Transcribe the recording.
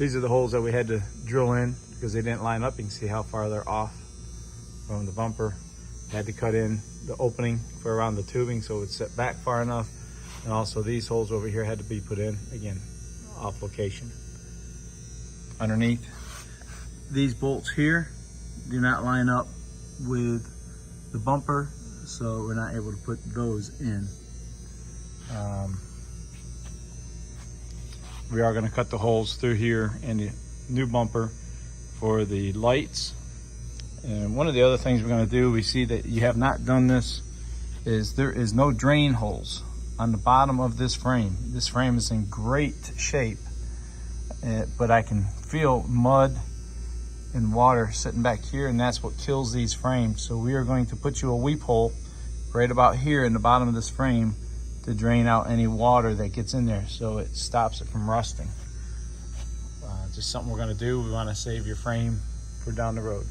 These are the holes that we had to drill in because they didn't line up. You can see how far they're off from the bumper. Had to cut in the opening for around the tubing so it would set back far enough. And also these holes over here had to be put in, again, off location. Underneath, these bolts here do not line up with the bumper, so we're not able to put those in. We are going to cut the holes through here in the new bumper for the lights. And one of the other things we're going to do, we see that you have not done this, is there is no drain holes on the bottom of this frame. This frame is in great shape, but I can feel mud and water sitting back here, and that's what kills these frames. So we are going to put you a weep hole right about here in the bottom of this frame to drain out any water that gets in there so it stops it from rusting. Just something we're going to do. We want to save your frame for down the road.